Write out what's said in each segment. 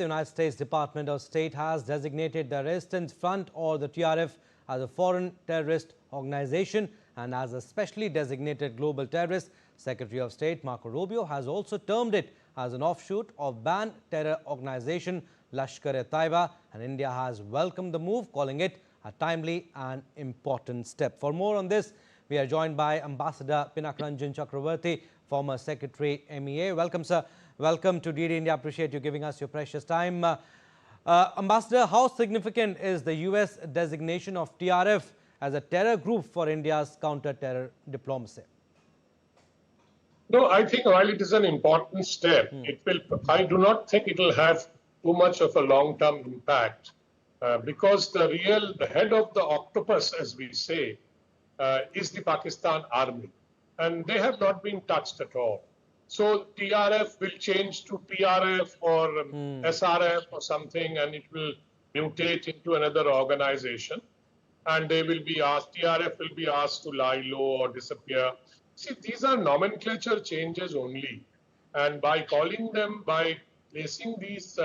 The United States Department of State has designated the Resistance Front, or the TRF, as a foreign terrorist organization and as a specially designated global terrorist. Secretary of State Marco Rubio has also termed it as an offshoot of banned terror organization Lashkar-e-Taiba, and India has welcomed the move, calling it a timely and important step. For more on this, we are joined by Ambassador Pinak Ranjan Chakravarty, former Secretary MEA. Welcome, sir. Welcome to DD India. Appreciate you giving us your precious time. Ambassador, how significant is the US designation of TRF as a terror group for India's counter-terror diplomacy? No, I think while it is an important step, I do not think it will have too much of a long-term impact because the head of the octopus, as we say, is the Pakistan army, and they have not been touched at all. So TRF will change to PRF or SRF or something, and it will mutate into another organization, and they will be asked, TRF will be asked to lie low or disappear. See, these are nomenclature changes only, and by calling them, by placing these,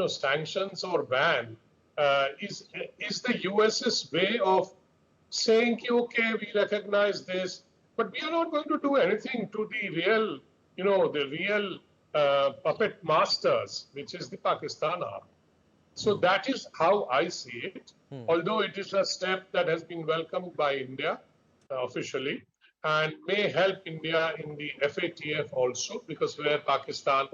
sanctions or ban, is the US's way of saying, okay, we recognize this, but we are not going to do anything to the real, puppet masters, which is the Pakistan army. So that is how I see it, although it is a step that has been welcomed by India officially, and may help India in the FATF also, because where Pakistan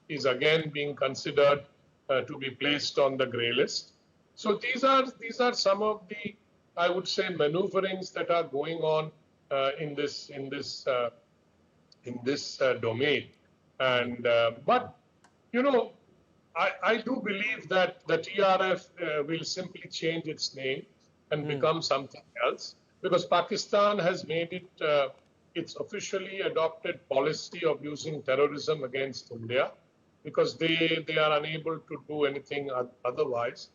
is again being considered to be placed on the grey list. So these are some of the, I would say, maneuverings that are going on in this domain. And but I do believe that the TRF will simply change its name and become something else, because Pakistan has made it its officially adopted policy of using terrorism against India, because they are unable to do anything otherwise.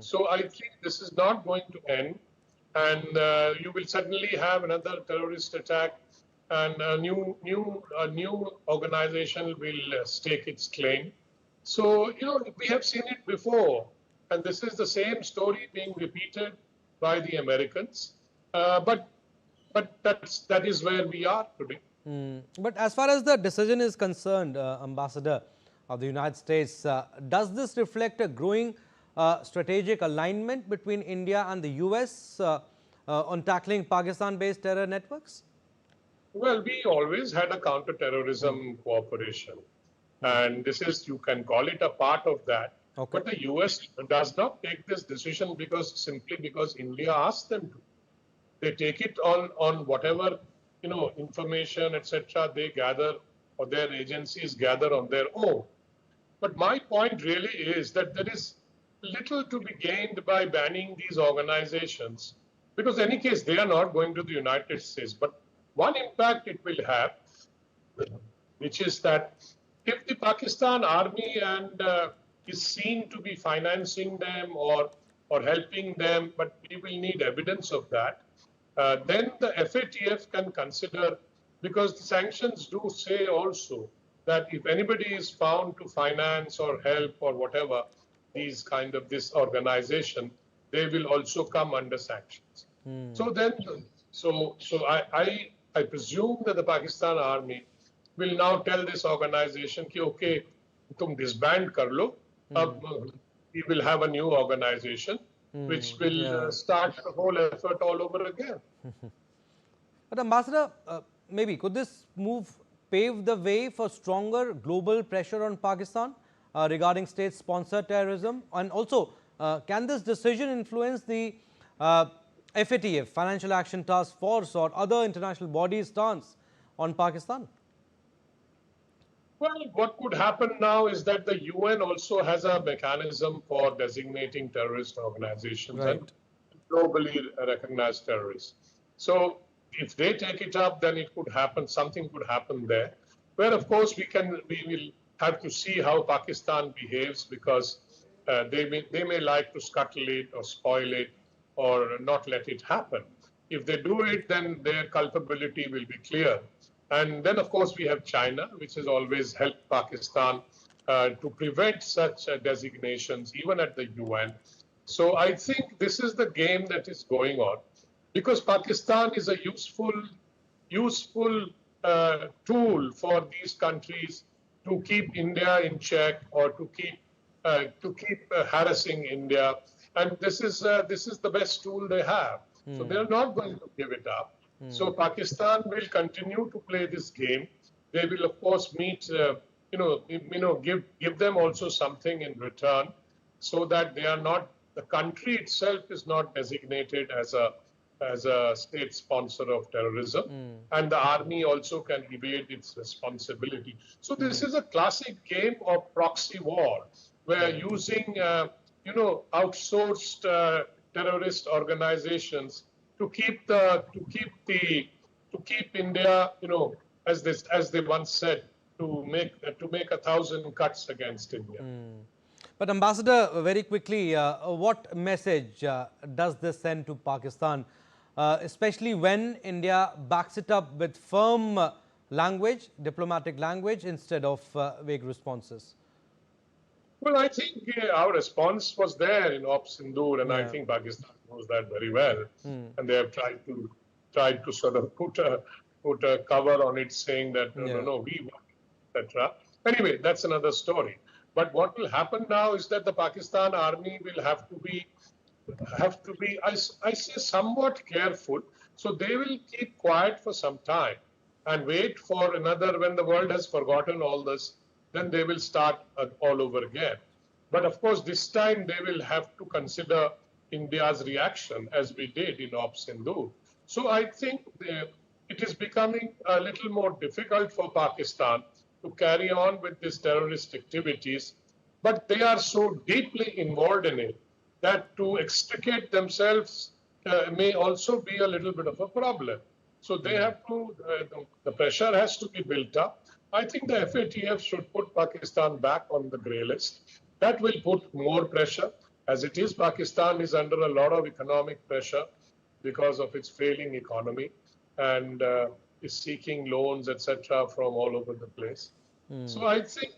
So I think this is not going to end, and you will suddenly have another terrorist attack, and a new organization will stake its claim. So we have seen it before, and this is the same story being repeated by the Americans. But that is where we are today. But as far as the decision is concerned, Ambassador of the United States, does this reflect a growing strategic alignment between India and the US on tackling Pakistan-based terror networks? Well, we always had a counter-terrorism cooperation, and this is, you can call it a part of that. Okay. But the US does not take this decision simply because India asked them to. They take it on whatever information, etc. they gather, or their agencies gather on their own. But my point really is that there is little to be gained by banning these organizations, because in any case they are not going to the United States. But one impact it will have, which is that if the Pakistan army is seen to be financing them or helping them, but we will need evidence of that, then the FATF can consider, because the sanctions do say also that if anybody is found to finance or help or whatever this organization, they will also come under sanctions. So then, I presume that the Pakistan army will now tell this organization, okay, tum disband kar lo, we will have a new organization which will start the whole effort all over again. But Ambassador, maybe could this move pave the way for stronger global pressure on Pakistan regarding state-sponsored terrorism? And also, can this decision influence the FATF, Financial Action Task Force, or other international bodies' stance on Pakistan? Well, what could happen now is that the UN also has a mechanism for designating terrorist organizations and globally recognized terrorists. So if they take it up, then it could happen, something could happen there, where of course we will have to see how Pakistan behaves, because they may like to scuttle it or spoil it or not let it happen. If they do it, then their culpability will be clear. And then, of course, we have China, which has always helped Pakistan to prevent such designations, even at the UN. So I think this is the game that is going on, because Pakistan is a useful tool for these countries to keep India in check, or to keep harassing India, and this is the best tool they have. So they're not going to give it up. So Pakistan will continue to play this game. They will, of course, meet, give them also something in return, so that they are not, the country itself is not designated as a state sponsor of terrorism, and the army also can evade its responsibility. So this is a classic game of proxy war, where using outsourced terrorist organizations to keep India, as they once said, to make 1,000 cuts against India. But Ambassador, very quickly, what message does this send to Pakistan, especially when India backs it up with firm language, diplomatic language, instead of vague responses? Well, I think our response was there in Op Sindoor, and I think Pakistan knows that very well, and they have tried to sort of put a cover on it, saying that no, we want, etc. Anyway, that's another story. But what will happen now is that the Pakistan army will have to be, I say, somewhat careful. So they will keep quiet for some time and wait for another, when the world has forgotten all this, then they will start all over again. But of course, this time they will have to consider India's reaction, as we did in Op Sindoor. So I think it is becoming a little more difficult for Pakistan to carry on with these terrorist activities, but they are so deeply involved in it that to extricate themselves may also be a little bit of a problem. So they have to, the pressure has to be built up. I think the FATF should put Pakistan back on the grey list. That will put more pressure. As it is, Pakistan is under a lot of economic pressure because of its failing economy, and is seeking loans, etc., from all over the place. So I think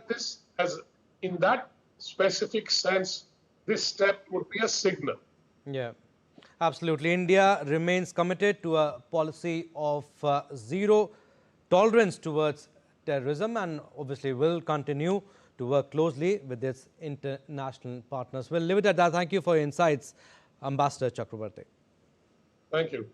this, as in that specific sense, this step would be a signal. Yeah, absolutely. India remains committed to a policy of zero tolerance towards terrorism, and obviously will continue to work closely with its international partners. We'll leave it at that. Thank you for your insights, Ambassador Chakravarty. Thank you.